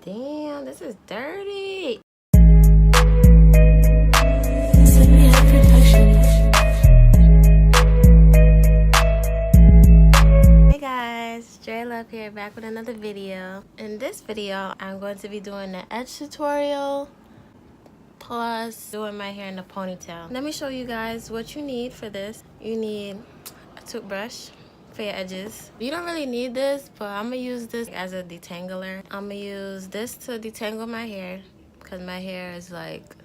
Damn, this is dirty. Hey guys, Dre Love here, back with another video. In this video, I'm going to be doing the edge tutorial plus doing my hair in a ponytail. Let me show you guys what you need for this. You need a toothbrush for your edges. You don't really need this, but I'm gonna use this as a detangler. I'm gonna use this to detangle my hair because my hair is like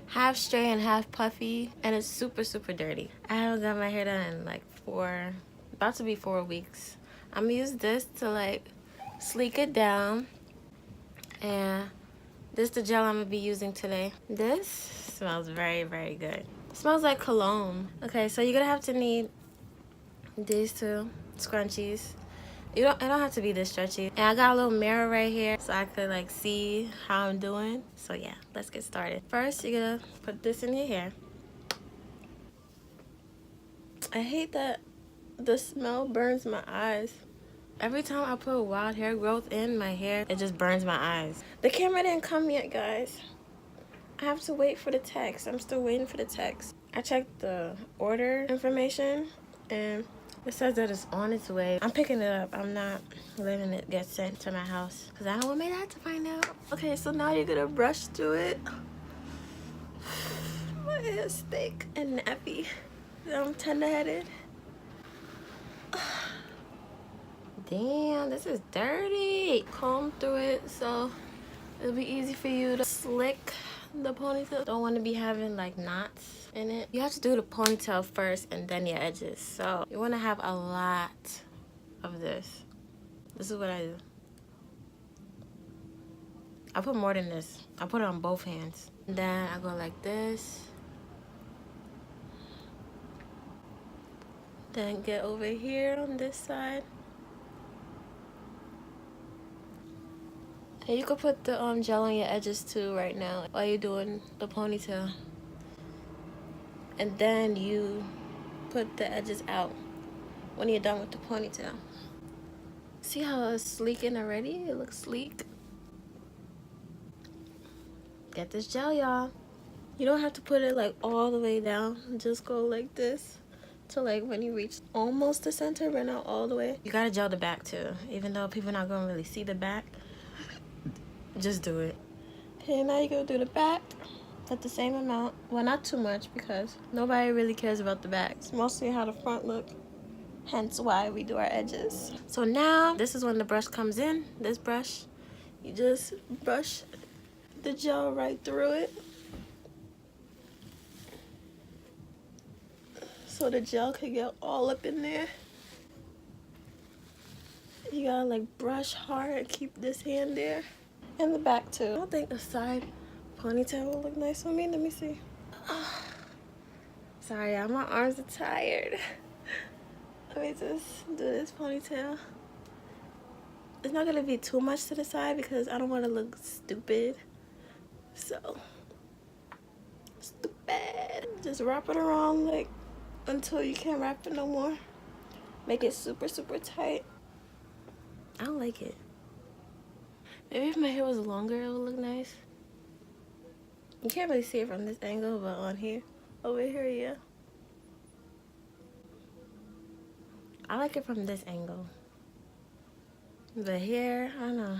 half straight and half puffy and it's super dirty. I haven't got my hair done in like about to be 4 weeks. I'm gonna use this to like sleek it down, and this is the gel I'm gonna be using today. This smells very good. It smells like cologne. Okay, so you're gonna have to need these two scrunchies. It don't have to be this stretchy. And I got a little mirror right here so I could like see how I'm doing. So yeah, let's get started. First, you're gonna put this in your hair. I hate that the smell burns my eyes. Every time I put wild hair growth in my hair, it just burns my eyes. The camera didn't come yet, guys. I have to wait for the text. I'm still waiting for the text. I checked the order information and it says that it's on its way. I'm picking it up. I'm not letting it get sent to my house because I don't want my dad to find out. Okay, so now you're gonna brush through it. My hair is thick and nappy. I'm tender-headed. Damn, this is dirty. Comb through it so it'll be easy for you to slick the ponytail. Don't want to be having like knots in it. You have to do the ponytail first and then your edges. So you want to have a lot of this. This is what I do. I put more than this. I put it on both hands. And then I go like this. Then get over here on this side. And you could put the gel on your edges too right now while you're doing the ponytail. And then you put the edges out when you're done with the ponytail. See how it's sleeking already? It looks sleek. Get this gel, y'all. You don't have to put it like all the way down. Just go like this to like when you reach almost the center, but not all the way. You gotta gel the back too. Even though people not gonna really see the back, just do it. Okay, now you're gonna do the back at the same amount. Well, not too much because nobody really cares about the back. It's mostly how the front look, hence why we do our edges. So now, this is when the brush comes in. This brush, you just brush the gel right through it. So the gel can get all up in there. You gotta like brush hard and keep this hand there. And the back too. I don't think the side ponytail will look nice on me. Let me see. Oh, sorry, y'all, my arms are tired. Let me just do this ponytail. It's not gonna be too much to the side because I don't want to look stupid. So, stupid. Just wrap it around like until you can't wrap it no more. Make it super tight. I don't like it. Maybe if my hair was longer, it would look nice. You can't really see it from this angle, but on here, over here, yeah. I like it from this angle. But here, I don't know.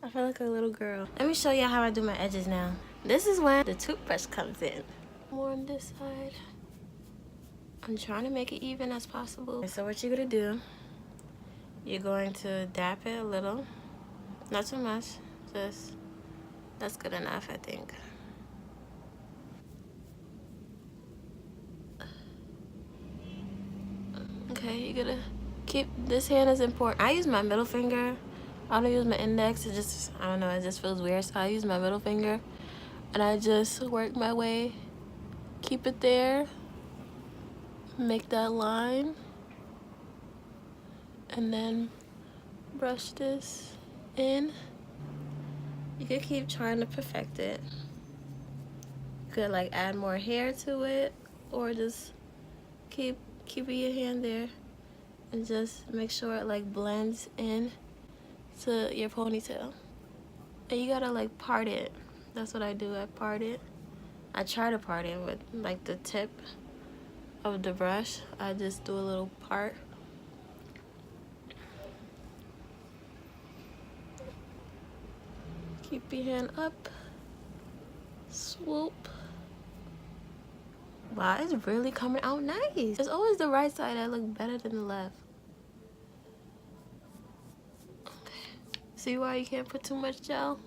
I feel like a little girl. Let me show you how I do my edges now. This is when the toothbrush comes in. More on this side. I'm trying to make it even as possible. So what you're gonna do, you're going to dap it a little. Not too much, just, that's good enough, I think. Okay, you gotta keep, this hand is important. I use my middle finger. I don't use my index, it just, I don't know, it just feels weird. So I use my middle finger and I just work my way, keep it there, make that line, and then brush this in. You could keep trying to perfect it. You could like add more hair to it or just keep your hand there and just make sure it like blends in to your ponytail. And you gotta like part it. That's what I do. I part it. I try to part it with like the tip of the brush. I just do a little part. Keep your hand up. Swoop. Wow, it's really coming out nice. It's always the right side that look better than the left. Okay. See why you can't put too much gel?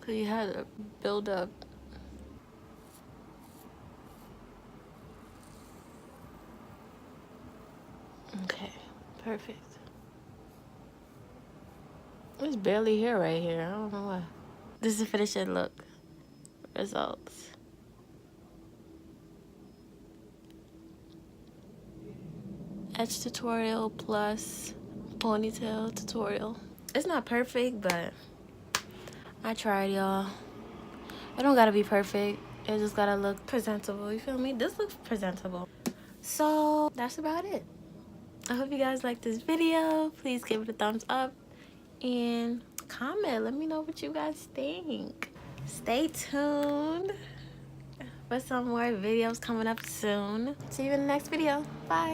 Because you had to build up. Okay, perfect. There's barely hair right here. I don't know why. This is the finishing look. Results. Edge tutorial plus ponytail tutorial. It's not perfect, but I tried, y'all. It don't gotta be perfect. It just gotta look presentable. You feel me? This looks presentable. So that's about it. I hope you guys like this video. Please give it a thumbs up and comment. Let me know what you guys think. Stay tuned for some more videos coming up soon. See you in the next video. Bye.